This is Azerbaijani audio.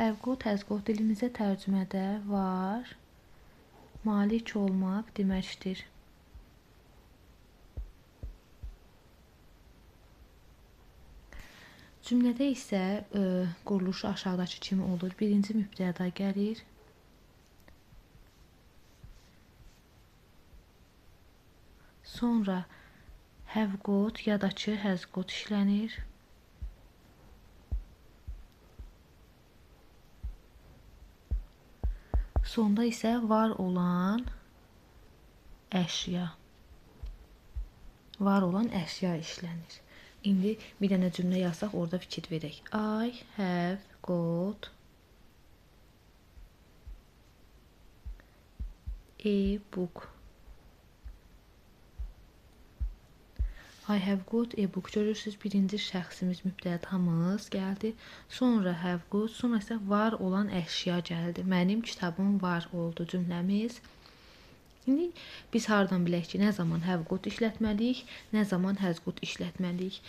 Have got, has got dilimizə tərcümədə var, malik olmaq deməkdir. Cümlədə isə quruluşu aşağıdakı kimi olur. Birinci mübtəda gəlir. Sonra have got ya da ki has got işlənir. Sonda isə var olan əşya. Var olan əşya işlənir. İndi bir dənə cümlə yazsaq, orada fikir verək. I have got a book. I have got a book. Görürsünüz, birinci şəxsimiz, mübtədamız gəldi. Sonra have got, sonra isə var olan əşya gəldi. Mənim kitabım var oldu cümləmiz. İndi biz hardan bilək ki, nə zaman have got işlətməliyik, nə zaman has got işlətməliyik?